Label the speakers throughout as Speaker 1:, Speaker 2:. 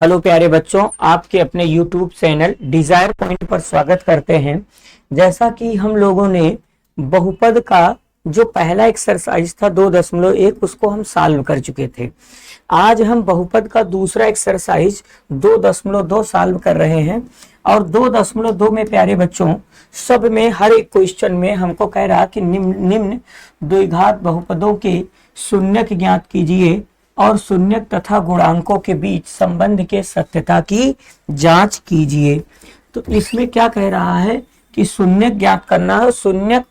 Speaker 1: Hello प्यारे बच्चों, आपके अपने YouTube चैनल डिजायर पॉइंट पर स्वागत करते हैं। जैसा कि हम लोगों ने बहुपद का जो पहला एक्सरसाइज था 2.1 उसको हम सॉल्व कर चुके थे। आज हम बहुपद का दूसरा एक्सरसाइज 2.2 सॉल्व कर रहे हैं और 2.2 में प्यारे बच्चों सब में हर एक क्वेश्चन में हमको कह रहा कि निम्न द्विघात बहुपदों के शून्यक ज्ञात कीजिए और शून्यक तथा गुणांकों के बीच संबंध के सत्यता की जांच कीजिए। तो इसमें क्या कह रहा है कि शून्यक ज्ञात करना है, शून्यक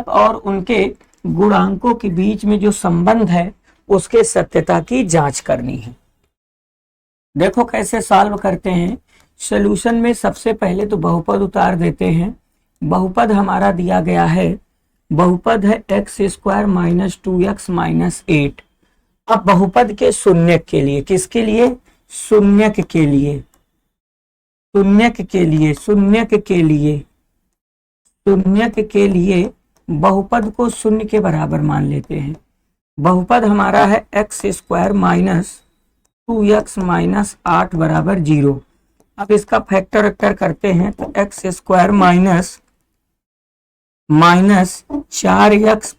Speaker 1: और उनके गुणांकों के बीच में जो संबंध है उसके सत्यता की जांच करनी है। देखो कैसे सॉल्व करते हैं। सॉल्यूशन में सबसे पहले तो बहुपद उतार देते हैं। बहुपद हमारा दिया गया है, बहुपद है x² - 2x - 8। अब बहुपद के शून्यक के लिए, किसके लिए? शून्यक के लिए, शून्यक के लिए, शून्यक के लिए, शून्यक के लिए बहुपद को शून्य के बराबर मान लेते हैं। बहुपद हमारा है x² - 2x - 8 बराबर 0। अब इसका फैक्टर करते हैं तो x² - 4x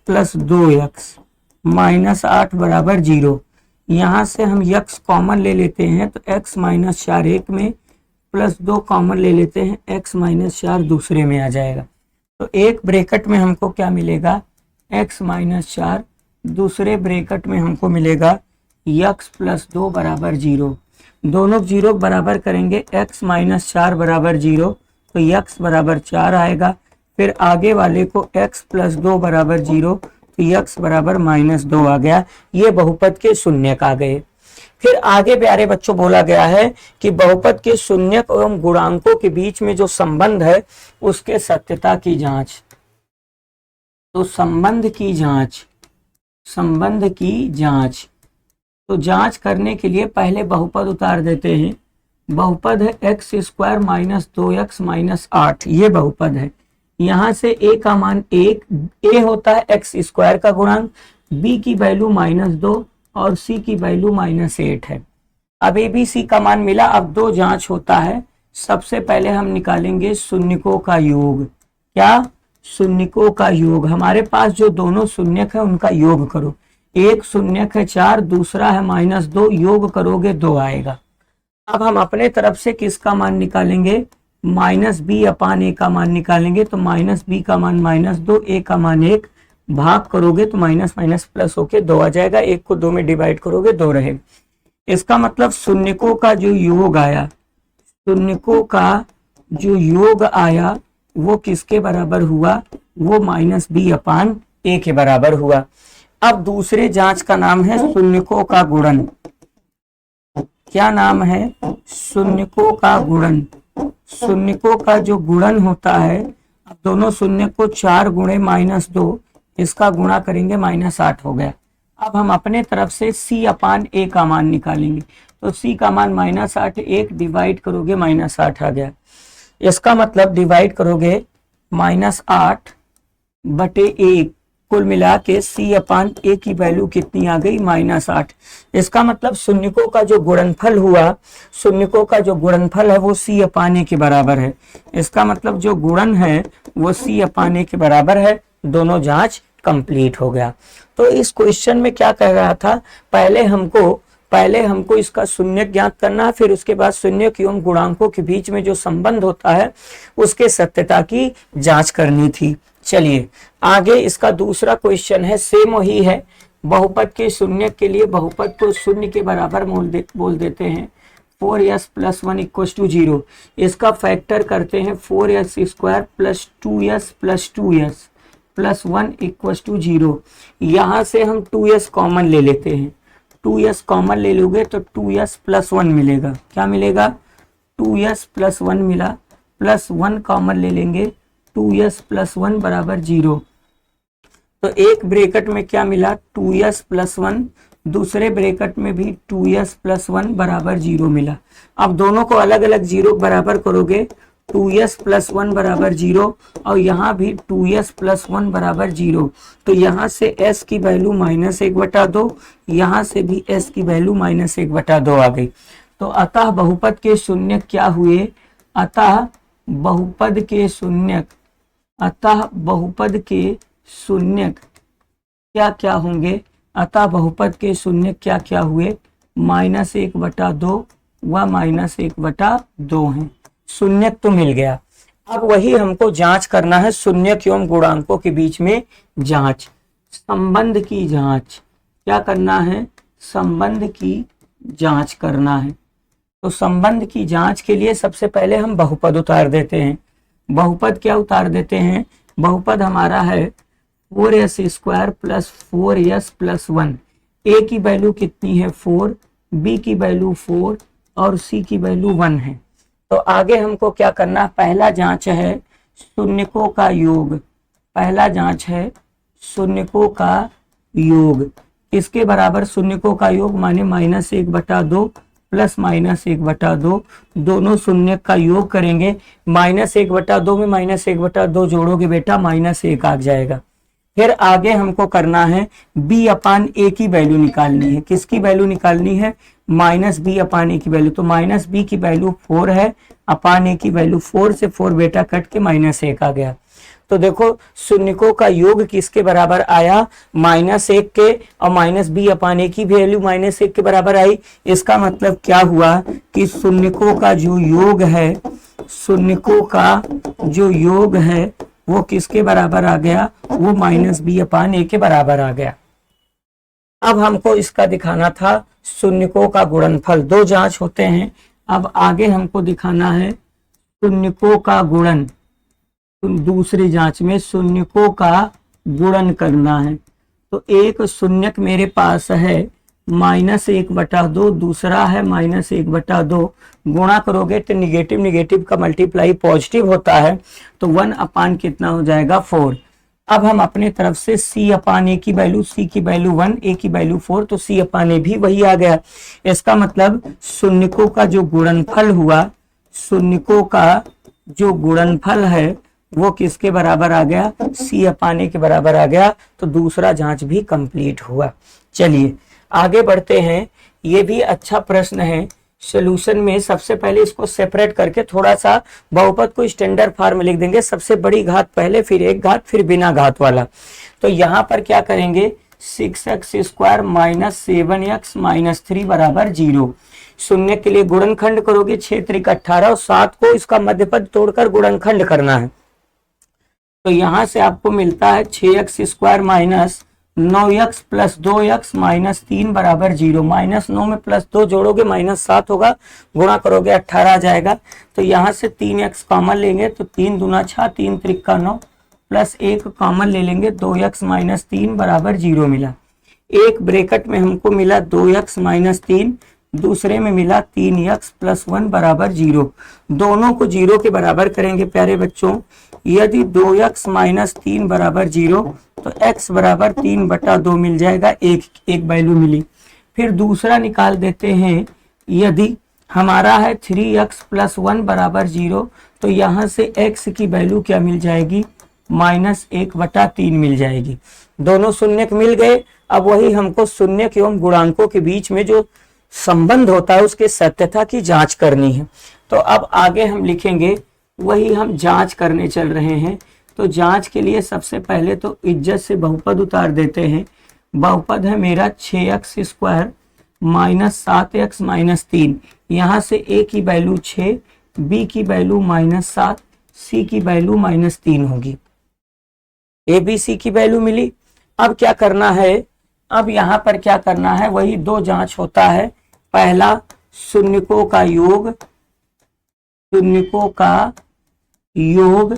Speaker 1: + 2x -8 बराबर 0। यहाँ से हम x कॉमन ले लेते हैं तो x - 4 एक में प्लस 2 कॉमन ले लेते हैं, x - 4 दूसरे में आ जाएगा। तो एक ब्रैकेट में हमको क्या मिलेगा? x - 4, दूसरे ब्रैकेट में हमको मिलेगा x + 2 बराबर 0। दोनों जीरो बराबर करेंगे, x - 4 बराबर 0 तो x बराबर 4 आएगा। फिर आगे वाले को x + 2 बराबर 0 तो x बराबर -2 आ गया। ये बहुपद के शून्यक आ गए। फिर आगे प्यारे बच्चों बोला गया है कि बहुपद के शून्यक एवं गुणांकों के बीच में जो संबंध है उसके सत्यता की जांच। तो संबंध की जांच, संबंध की जांच, तो जांच करने के लिए पहले बहुपद उतार देते हैं। बहुपद है x² - 2x - 8, ये बहुपद है। यहाँ से a का मान 1, a होता है x² का गुणांक, b की वैल्यू -2 और c की वैल्यू -8 है। अब a b c का मान मिला। अब दो जांच होता है। सबसे पहले हम निकालेंगे शून्यकों का योग। क्या? शून्यकों का योग। हमारे पास जो दोनों शून्यक है उनका योग करो। एक शून्यक है 4, दूसरा है -2, योग करोगे 2 आएगा। अब हम अपने तरफ से किसका मान निकालेंगे? -b/a का मान निकालेंगे। तो -b का मान -2, a का मान 1, भाग करोगे तो माइनस माइनस प्लस होके 2 आ जाएगा। 1 को 2 में डिवाइड करोगे 2 रहेगा। इसका मतलब शून्यकों का जो योग आया, शून्यकों का जो योग आया वो किसके बराबर हुआ? वो -b/a के बराबर हुआ। अब दूसरे जांच का नाम है शून्यकों का गुणन। क्या नाम है? शून्यकों का गुणन। शून्यकों का जो गुणन होता है, अब दोनों शून्य को 4 गुणे -2, इसका गुणा करेंगे -8 हो गया। अब हम अपने तरफ से c/a का मान निकालेंगे। तो c का मान -8, 1 डिवाइड करोगे -8 आ गया। इसका मतलब डिवाइड करोगे -8/1, कुल मिला के c/a की वैल्यू कितनी आ गई? -8। इसका मतलब शून्यकों का जो गुणनफल हुआ, शून्यकों का जो गुणनफल है वो c/a के बराबर है। इसका मतलब जो गुणन है वो c/a के बराबर है। दोनों जांच कंप्लीट हो गया। तो इस क्वेश्चन में क्या कह रहा था? पहले हमको इसका शून्यक ज्ञात करना, फिर उसके बाद शून्यक एवं गुणांकों के बीच में जो संबंध होता है उसके सत्यता की जांच करनी थी। चलिए आगे इसका दूसरा क्वेश्चन है, सेम वही है। बहुपद के शून्यक के लिए बहुपद को शून्य के बराबर बोल देते हैं। 4s + 1 = 0। इसका फैक्टर करते हैं 4s² + 2s + 2s + 1 = 0। यहाँ से हम 2s कॉमन ले लेते हैं। 2s कॉमन ले लोगे तो 2s + 1 मिलेगा। क्या मिलेगा? 2s + 1 मिला, प्लस 1 कॉमन ले लेंगे, 2s + 1 बराबर 0। तो एक ब्रैकेट में क्या मिला? 2s + 1, दूसरे ब्रैकेट में भी 2s + 1 बराबर 0 मिला। अब दोनों को अलग अलग 0 बराबर करोगे 2s प्लस 1 बराबर 0 और यहाँ भी 2s प्लस 1 बराबर 0। तो यहाँ से s की वैल्यू -1/2, यहाँ से भी s की वैल्यू -1/2 आ गई। तो अतः बहुपद के शून्यक क्या हुए? अतः बहुपद के शून्यक क्या क्या होंगे? अतः बहुपद के शून्यक क्या क्या हुए? -1/2 व -1/2 हैं। शून्यक तो मिल गया। अब वही हमको जांच करना है, शून्यक एवं गुणांकों के बीच में जांच, संबंध की जांच। क्या करना है? संबंध की जांच करना है। तो संबंध की जांच के लिए सबसे पहले हम बहुपद उतार देते हैं। बहुपद क्या उतार देते हैं? बहुपद हमारा है 4s² प्लस 4s प्लस 1। ए की वैल्यू कितनी है? 4, बी की वैल्यू 4 और सी की वैल्यू 1 है। तो आगे हमको क्या करना? पहला जांच है शून्यकों का योग। पहला जांच है शून्यकों का योग। इसके बराबर शून्यकों का योग माने -1/2 प्लस -1/2, दोनों शून्यक का योग करेंगे। -1/2 में -1/2 जोड़ोगे बेटा -1 आ जाएगा। फिर आगे हमको करना है b/a की वैल्यू निकालनी है। किसकी वैल्यू निकालनी है? -b/a की वैल्यू। तो -b की वैल्यू 4 है, अपान a की वैल्यू 4 से 4 बेटा कट के -1 आ गया। तो देखो शून्यकों का योग किसके बराबर आया? -1 के, और -b/a की वैल्यू -1 के बराबर आई। इसका मतलब क्या हुआ कि शून्यकों का जो योग है, शून्यकों का जो योग है वो किसके बराबर आ गया? वो -b/a के बराबर आ गया। अब हमको इसका दिखाना था शून्यकों का गुणनफल। दो जांच होते हैं। अब आगे हमको दिखाना है शून्यकों का गुणन। दूसरी जांच में शून्यकों का गुणन करना है। तो एक शून्यक मेरे पास है -1/2, दूसरा है -1/2। गुणा करोगे तो निगेटिव निगेटिव का मल्टीप्लाई पॉजिटिव होता है, तो 1/, कितना हो जाएगा? 4। अब हम अपने तरफ से c/a की वैल्यू, c की वैल्यू 1, a की वैल्यू 4, तो c/a भी वही आ गया। इसका मतलब शून्यकों का जो गुणनफल हुआ, शून्यकों का जो गुणनफल है वो किसके बराबर आ गया? c/a के बराबर आ गया। तो दूसरा जांच भी कंप्लीट हुआ। चलिए आगे बढ़ते हैं। ये भी अच्छा प्रश्न है। सॉल्यूशन में सबसे पहले इसको सेपरेट करके थोड़ा सा बहुपद को स्टैंडर्ड फॉर्म में लिख देंगे। सबसे बड़ी घात पहले, फिर एक घात, फिर बिना घात वाला। तो यहाँ पर क्या करेंगे? 6x² - 7x - 3 बराबर 0। शून्य के लिए गुणनखंड करोगे, 6 त्रिक 18 और 7 को इसका मध्यपद तोड़कर गुणनखंड करना है। तो यहाँ से आपको मिलता है 6x² - 9x प्लस 2x - 3 बराबर 0। -9 में +2 जोड़ोगे -7 होगा, गुणा करोगे 18 आ जाएगा। तो यहाँ से 3x कॉमन लेंगे तो 3 दूना 6, 3 त्रिका 9 प्लस 1 कॉमन ले लेंगे, 2x - 3 बराबर 0 मिला। एक ब्रैकेट में हमको मिला 2x - 3, दूसरे में मिला 3x प्लस 1 बराबर 0। दोनों को 0 के बराबर करेंगे प्यारे बच्चों। यदि 2x - 3 बराबर 0 तो x बराबर 3/2 मिल जाएगा। एक वैल्यू मिली। फिर दूसरा निकाल देते हैं। यदि हमारा है 3x प्लस 1 बराबर 0 तो यहाँ से x की वैल्यू क्या मिल जाएगी? -1/3 मिल जाएगी। दोनों शून्यक मिल गए। अब वही हमको शून्यक एवं गुणांकों के बीच में जो संबंध होता है उसके सत्यता की जांच करनी है। तो अब आगे हम लिखेंगे, वही हम जांच करने चल रहे हैं। तो जांच के लिए सबसे पहले तो इज्जत से बहुपद उतार देते हैं। बहुपद है मेरा 6x² - 7x - 3। यहाँ से a की वैल्यू 6, b की वैल्यू -7, c की वैल्यू -3 होगी। a b c की वैल्यू मिली। अब क्या करना है? अब यहाँ पर क्या करना है? वही दो जांच होता है। पहला शून्यकों का योग। शून्यकों का योग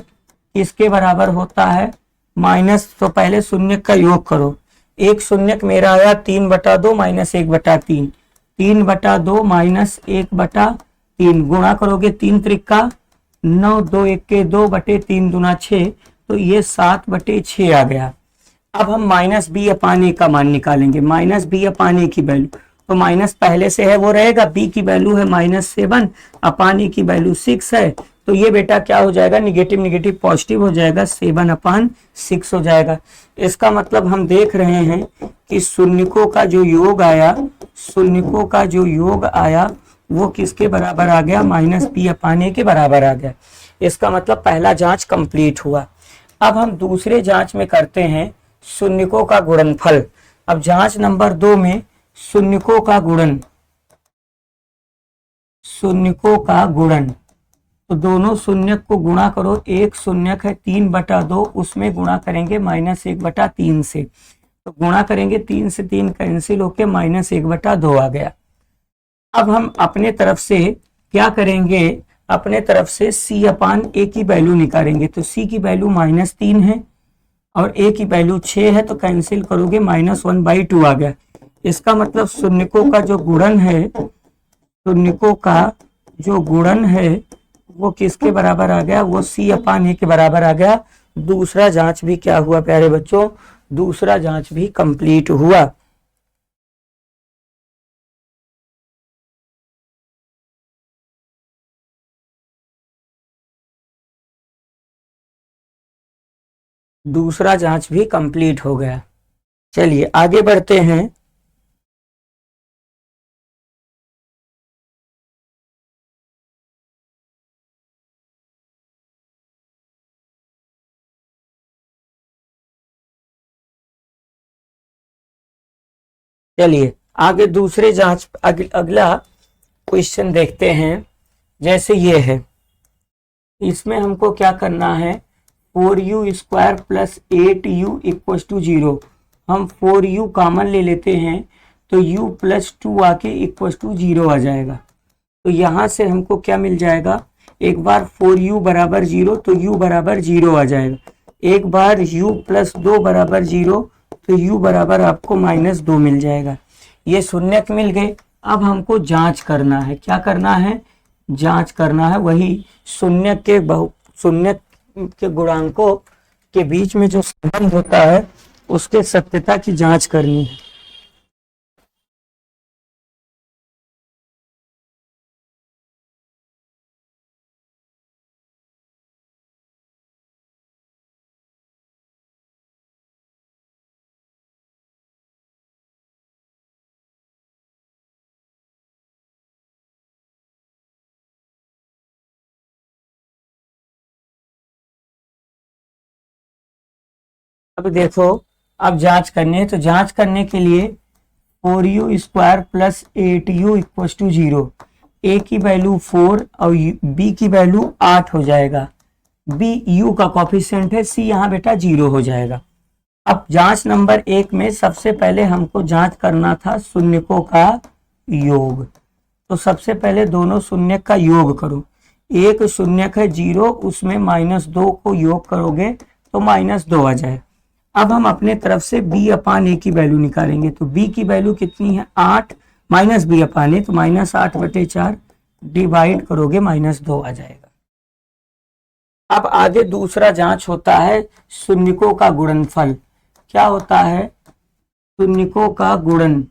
Speaker 1: किसके बराबर होता है? माइनस, तो पहले शून्यक का योग करो। एक शून्यक मेरा आया 3/2 - 1/3। 3/2 - 1/3 गुणा करोगे 3 त्रिका 9, 2 1 के 2 बटे 3 दूना 6, तो ये 7/6 आ गया। अब हम -b/a का मान निकालेंगे। -b/a की वैल्यू, तो माइनस पहले से है वो रहेगा। b की वैल्यू है -7, a की वैल्यू 6 है, तो ये बेटा क्या हो जाएगा, निगेटिव निगेटिव पॉजिटिव हो जाएगा, 7/6 हो जाएगा। इसका मतलब हम देख रहे हैं कि शून्यकों का जो योग आया, शून्यकों का जो योग आया वो किसके बराबर आ गया, -b/a के बराबर आ गया। इसका मतलब पहला जांच कंप्लीट हुआ। अब हम दूसरे जांच में करते हैं शून्यकों का गुणनफल। अब जांच नंबर 2 में शून्यकों का गुणन, शून्यकों का गुणन, तो दोनों शून्यक को गुणा करो। एक शून्यक है 3/2, उसमें गुणा करेंगे -1/3 से, तो गुणा करेंगे 3 से 3 कैंसिल होके -1/2 आ गया। अब हम अपने तरफ से क्या करेंगे, अपने तरफ से c/a की वैल्यू निकालेंगे। तो c की वैल्यू -3 है और a की वैल्यू 6 है, तो कैंसिल करोगे -1/2 आ गया। इसका मतलब शून्यकों का जो गुणन है, शून्यकों का जो गुणन है वो किसके बराबर आ गया, वो c/a के बराबर आ गया। दूसरा जांच भी क्या हुआ प्यारे बच्चों, दूसरा जांच भी कंप्लीट हुआ। दूसरा जांच भी कंप्लीट हो गया। चलिए आगे बढ़ते हैं। चलिए आगे दूसरे जांच अगला क्वेश्चन देखते हैं। जैसे ये है, इसमें हमको क्या करना है, 4u² + 8u = 0। हम 4u कॉमन ले लेते हैं तो u + 2 आके = 0 आ जाएगा। तो यहाँ से हमको क्या मिल जाएगा, एक बार 4u = 0 तो u = 0 आ जाएगा। एक बार u + 2 = 0 तो u = आपको -2 मिल जाएगा। ये शून्यक मिल गए। अब हमको जांच करना है, क्या करना है, जांच करना है। वही शून्यक के गुणांकों के बीच में जो संबंध होता है उसके सत्यता की जांच करनी है। अब देखो, अब जांच करनी है। तो जांच करने के लिए 4u² + 8u = 0, a की वैल्यू 4 और b की वैल्यू 8 हो जाएगा। b u का कॉफिशिएंट है, c यहाँ बेटा 0 हो जाएगा। अब जांच नंबर 1 में सबसे पहले हमको जांच करना था शून्यकों का योग। तो सबसे पहले दोनों शून्यक का योग करो। एक शून्यक है 0, उसमें -2 को योग करोगे तो -2 आ जाए। अब हम अपने तरफ से b/a की वैल्यू निकालेंगे। तो b की वैल्यू कितनी है, 8 -b/a, तो -8/4 डिवाइड करोगे -2 आ जाएगा। अब आगे दूसरा जांच होता है शून्यकों का गुणनफल। क्या होता है, शून्यकों का गुणन।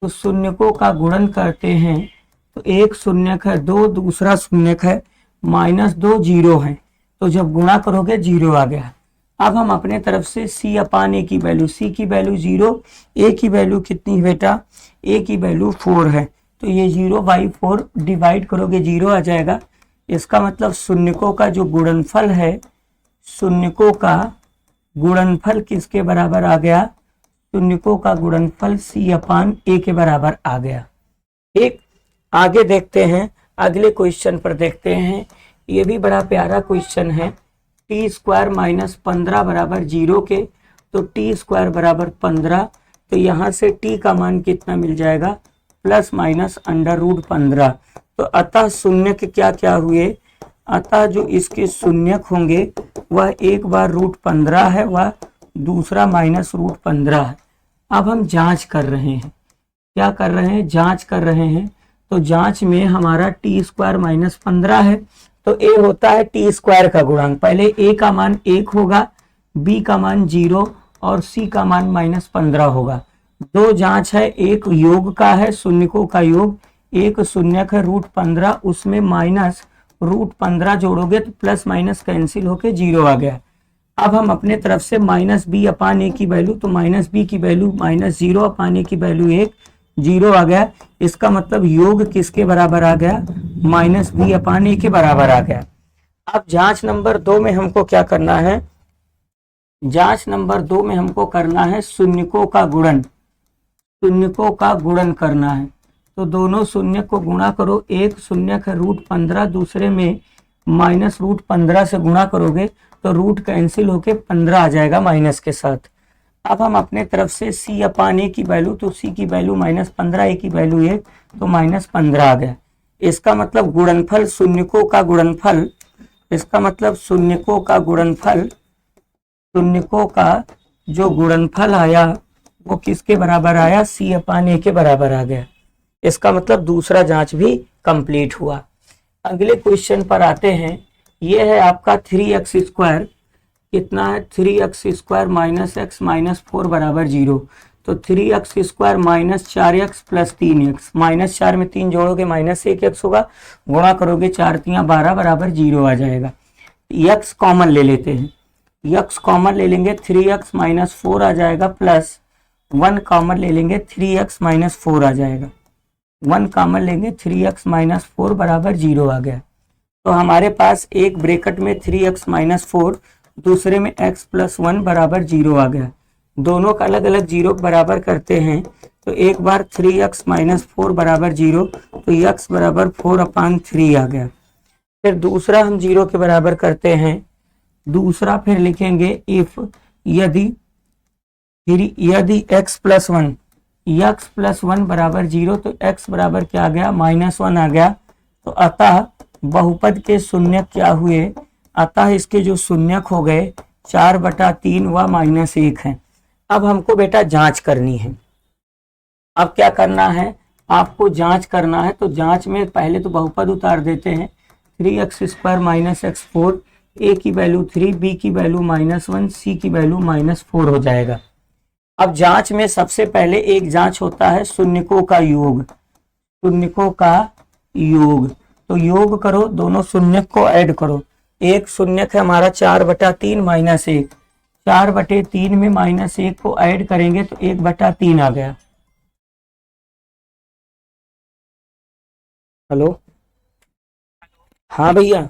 Speaker 1: तो शून्यकों का गुणन करते हैं तो एक शून्यक है 2, दूसरा शून्यक है -2, 0 है, तो जब गुणा करोगे 0 आ गया। अब हम अपने तरफ से c/a की वैल्यू, c की वैल्यू 0, a की वैल्यू कितनी है बेटा, a की वैल्यू 4 है, तो ये 0/4 डिवाइड करोगे 0 आ जाएगा। इसका मतलब शून्यकों का जो गुणनफल है, शून्यकों का गुणनफल किसके बराबर आ गया, शून्यकों का गुणनफल c/a के बराबर आ गया। एक आगे देखते हैं, अगले क्वेश्चन पर देखते हैं। ये भी बड़ा प्यारा क्वेश्चन है। t² - 15 = 0 के, तो t² = 15, तो यहाँ से t का मान कितना मिल जाएगा, ±√15। तो अतः शून्यक क्या क्या हुए, अतः जो इसके शून्यक होंगे वह एक बार √15 है, वह दूसरा -√15 है। अब हम जांच कर रहे हैं, क्या कर रहे हैं, जांच कर रहे हैं। तो जांच में हमारा t² - 15 है, तो a होता है t² का गुणांक। पहले a का मान 1 होगा, b का मान 0 और c का मान -15 होगा। दो जांच है, एक योग का है, शून्यकों का योग। एक शून्यक है √15, उसमें √15 जोड़ोगे तो प्लस माइनस कैंसिल होके 0 आ गया। अब हम अपने तरफ से -b/a की वैल्यू, तो -b की वैल्यू -0/a की वैल्यू 1, 0 आ गया। इसका मतलब योग किसके बराबर आ गया? -b/a के बराबर आ गया। अब जांच नंबर 2 में हमको क्या करना है? जांच नंबर 2 में हमको करना है शून्यकों का गुणन। शून्यकों का गुणन करना है, तो दोनों शून्य को गुणा करो। एक शून्य है √15, दूसरे में -√15 से गुणा करोगे तो रूट कैंसिल होके 15 आ जाएगा माइनस के साथ। अब हम अपने तरफ से c/a की वैल्यू, तो c की वैल्यू -15, a की वैल्यू 1, तो -15 आ गया। इसका मतलब गुणनफल शून्यकों का गुणनफल, इसका मतलब शून्यकों का गुणनफल, शून्यकों का जो गुणनफल आया वो किसके बराबर आया? c/a के बराबर आ गया। इसका मतलब दूसरा जांच भी कंप्लीट हुआ। अगले क्वेश्चन पर आते हैं। ये है आपका 3x², कितना है? 3x² - x - 4 = 0। तो 3x² - 4x + 3x, -4 में 3 जोड़ोगे -1x होगा, गुणा करोगे 4 × 3 = 12 = 0 आ जाएगा। x कॉमन ले लेते हैं, x कॉमन ले लेंगे 3x - 4 आ जाएगा, प्लस 1 कॉमन ले लेंगे 3x - 4 आ जाएगा। 1 कॉमन लेंगे 3x - 4 = 0 आ गया। तो हमारे पास एक ब्रैकेट में 3x - 4, दूसरे में x + 1 = 0 आ गया। दोनों का अलग अलग 0 बराबर करते हैं, तो एक बार 3x - 4 = 0, तो x = 4/3 आ गया। फिर दूसरा हम 0 के बराबर करते हैं। दूसरा फिर लिखेंगे इफ, यदि x + 1 = 0, तो x बराबर क्या आ गया? -1 आ गया। तो अतः बहुपद के शून्यक क्या हुए? अतः इसके जो शून्यक हो गए 4/3 व -1 है। अब हमको बेटा जांच करनी है। अब क्या करना है? आपको जांच करना है, तो जांच में पहले तो बहुपद उतार देते हैं। 3x² - x4, a की वैल्यू 3, b की वैल्यू -1, c की वैल्यू -4 हो जाएगा। अब जांच में सबसे पहले एक जांच होता है शून्यकों का योग। शून्यकों का योग, तो योग करो, दोनों शून्यक को ऐड करो। एक शून्यक है हमारा 4/3 - 1, 4/3 में -1 को ऐड करेंगे तो 1/3 आ गया। हेलो, हाँ भैया,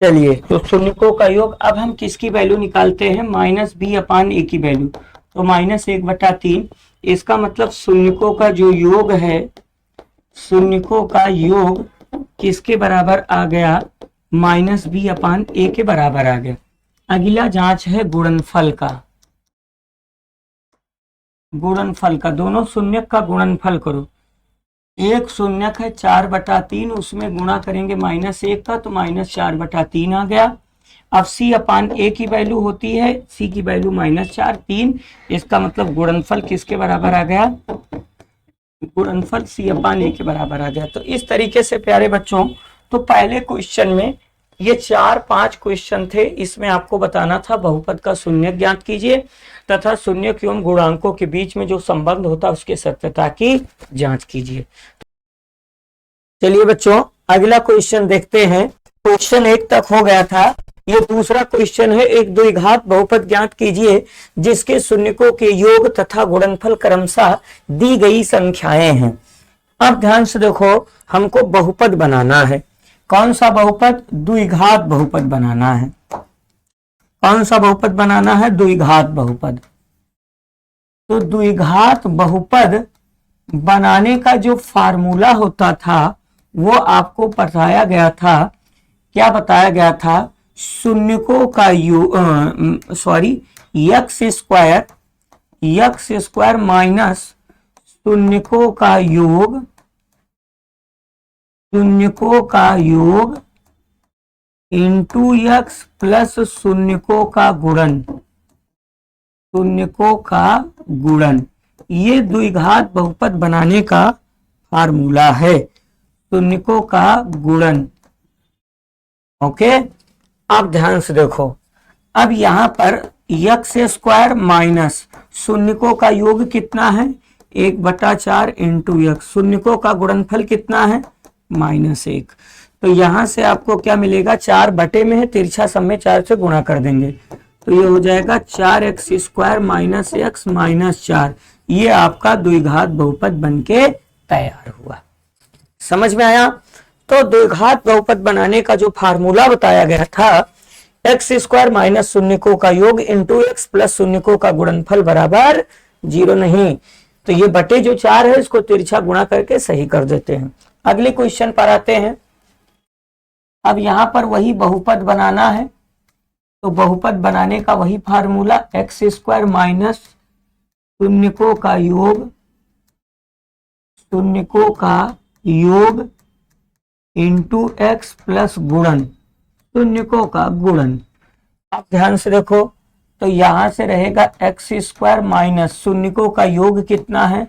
Speaker 1: चलिए, तो शून्यकों का योग। अब हम किसकी वैल्यू निकालते हैं? -b/a की वैल्यू, तो -1/3। इसका मतलब शून्यकों का जो योग है, शून्यकों का योग किसके बराबर आ गया? -b/a के बराबर आ गया। अगला जांच है गुणनफल का। गुणनफल का, दोनों शून्यक का गुणनफल करो। एक शून्यक है 4/3, उसमें गुणा करेंगे -1 का, तो -4/3 आ गया। अब c/a की वैल्यू होती है, c की वैल्यू -4, 3। इसका मतलब गुणनफल किसके बराबर आ गया? गुणनफल c/a के बराबर आ गया। तो इस तरीके से प्यारे बच्चों, तो पहले क्वेश्चन में ये 4-5 क्वेश्चन थे। इसमें आपको बताना था बहुपद का शून्यक ज्ञात कीजिए तथा शून्यक एवं गुणांकों के बीच में जो संबंध होता है उसके सत्यता की जांच कीजिए। चलिए बच्चों, अगला क्वेश्चन देखते हैं। क्वेश्चन 1 तक हो गया था। ये दूसरा क्वेश्चन है, एक द्विघात बहुपद ज्ञात कीजिए जिसके शून्यकों के योग तथा गुणनफल क्रमशः दी गई संख्याएं हैं। अब ध्यान से देखो, हमको बहुपद बनाना है। कौन सा बहुपद? द्विघात बहुपद बनाना है। कौन सा बहुपद बनाना है? द्विघात बहुपद। तो द्विघात बहुपद बनाने का जो फार्मूला होता था वो आपको बताया गया था। क्या बताया गया था? शून्यकों का योग, x² माइनस शून्यकों का योग, शून्यकों का योग इंटू x प्लस शून्यकों का गुणन, शून्यकों का गुणन। ये द्विघात बहुपद बनाने का फार्मूला है, शून्यकों का गुणन। ओके, अब ध्यान से देखो। अब यहां पर x² माइनस शून्यकों का योग कितना है? 1/4 इंटू x। शून्यकों का गुणनफल कितना है? -1। तो यहाँ से आपको क्या मिलेगा, 4 बटे में है, तिरछा सम में 4 से गुणा कर देंगे तो ये हो जाएगा 4x² माइनस एक्स माइनस 4। ये आपका द्विघात बहुपद बनके तैयार हुआ। समझ में आया? तो द्विघात बहुपद बनाने का जो फार्मूला बताया गया था, x² माइनस शून्यकों का योग इंटू एक्स प्लस शून्यकों का गुणनफल बराबर 0 नहीं। तो ये बटे जो 4 है इसको तिरछा गुणा करके सही कर देते हैं। अगले क्वेश्चन पर आते हैं। अब यहां पर वही बहुपद बनाना है, तो बहुपद बनाने का वही फार्मूला, x² माइनस शून्यकों का योग इंटू एक्स प्लस गुणन शून्यकों का गुणन। आप ध्यान से देखो, तो यहां से रहेगा x² माइनस शून्यकों का योग कितना है,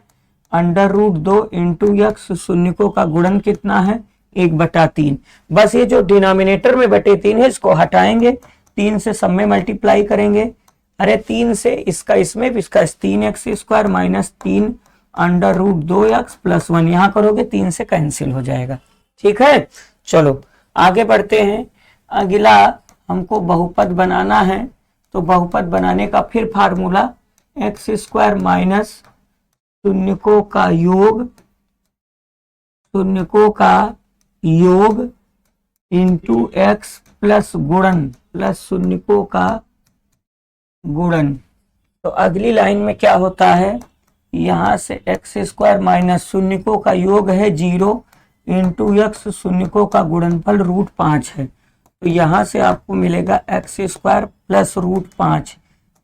Speaker 1: √2 इंटू एक्स, शून्यकों का गुणन कितना है 1/3। बस ये जो डिनोमिनेटर में बटे 3 है इसको हटाएंगे, 3 से सब में मल्टीप्लाई करेंगे। अरे 3 से इसका इसमें, इसका 3x² माइनस 3 √2x प्लस 1, यहां करोगे 3 से कैंसिल हो जाएगा। ठीक है, चलो आगे बढ़ते हैं। अगला हमको बहुपद बनाना है, तो बहुपद बनाने का फिर फार्मूला, x² माइनस शून्यकों का योग इंटू एक्स प्लस गुणन प्लस शून्यकों का गुणन। तो अगली लाइन में क्या होता है, यहां से x² माइनस शून्यकों का योग है 0 इंटू एक्स, शून्यकों का गुणनफल √5 है। तो यहां से आपको मिलेगा x² प्लस √5,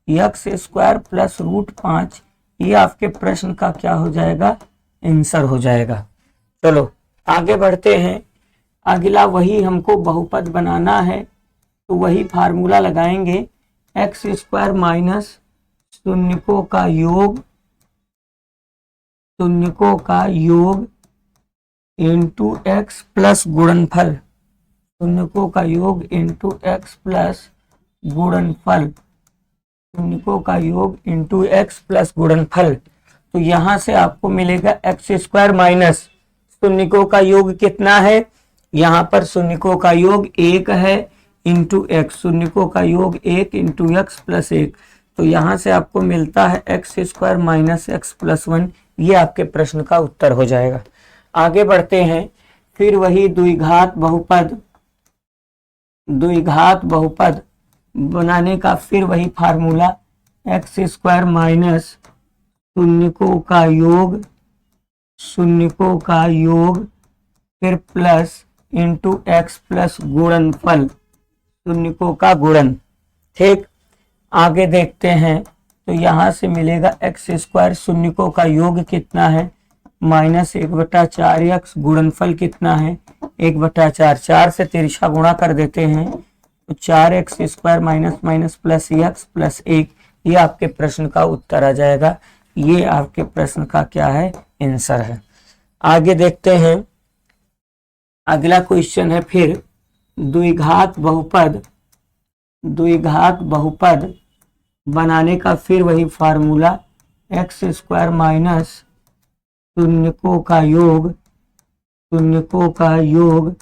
Speaker 1: x² प्लस √5। ये आपके प्रश्न का क्या हो जाएगा, आंसर हो जाएगा। चलो आगे बढ़ते हैं। अगला वही हमको बहुपद बनाना है, तो वही फार्मूला लगाएंगे, x² माइनस शून्यकों का योग इंटू एक्स प्लस गुणनफल, शून्यकों का योग इंटू एक्स प्लस गुणनफल, शून्यकों का योग इंटू एक्स प्लस गुणनफल। तो यहां से आपको मिलेगा x² माइनस शून्यकों का योग कितना है, यहाँ पर शून्यकों का योग 1 है इंटू एक्स, शून्यकों का योग 1 इंटू एक्स प्लस 1। तो यहाँ से आपको मिलता है x² माइनस एक्स प्लस 1। ये आपके प्रश्न का उत्तर हो जाएगा। आगे बढ़ते हैं। फिर वही द्विघात बहुपद बनाने का फिर वही फार्मूला, x² माइनस शून्यकों का योग फिर प्लस इंटू एक्स प्लस गुणनफल, शून्यकों का गुणन। ठीक, आगे देखते हैं। तो यहां से मिलेगा x² शून्यकों का योग कितना है, माइनस 1/4x, गुणनफल कितना है 1/4, 4 से तिरछा गुणा कर देते हैं तो 4x² minus minus plus x plus 1। ये आपके प्रश्न का उत्तर आ जाएगा। ये आपके प्रश्न का क्या है, आंसर है। आगे देखते हैं। अगला क्वेश्चन है फिर द्विघात बहुपद बनाने का फिर वही फार्मूला, x² माइनस शून्यकों का योग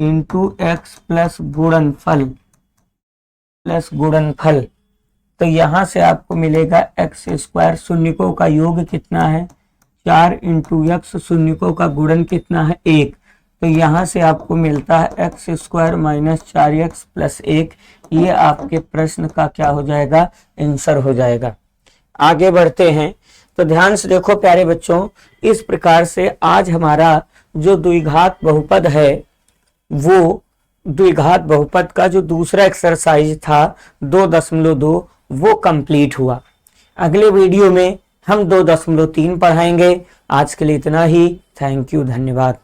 Speaker 1: इंटू एक्स प्लस गुणनफल। तो यहां से आपको मिलेगा x² शून्यकों का योग कितना है 4 इंटू एक्स, शून्यकों का गुणन कितना है 1। तो यहां से आपको मिलता है x² माइनस 4x प्लस 1। ये आपके प्रश्न का क्या हो जाएगा, आंसर हो जाएगा। आगे बढ़ते हैं। तो ध्यान से देखो प्यारे बच्चों, इस प्रकार से आज हमारा जो द्विघात बहुपद है, वो द्विघात बहुपद का जो दूसरा एक्सरसाइज था 2.2, वो कंप्लीट हुआ। अगले वीडियो में हम 2.3 पढ़ाएंगे। आज के लिए इतना ही। थैंक यू, धन्यवाद।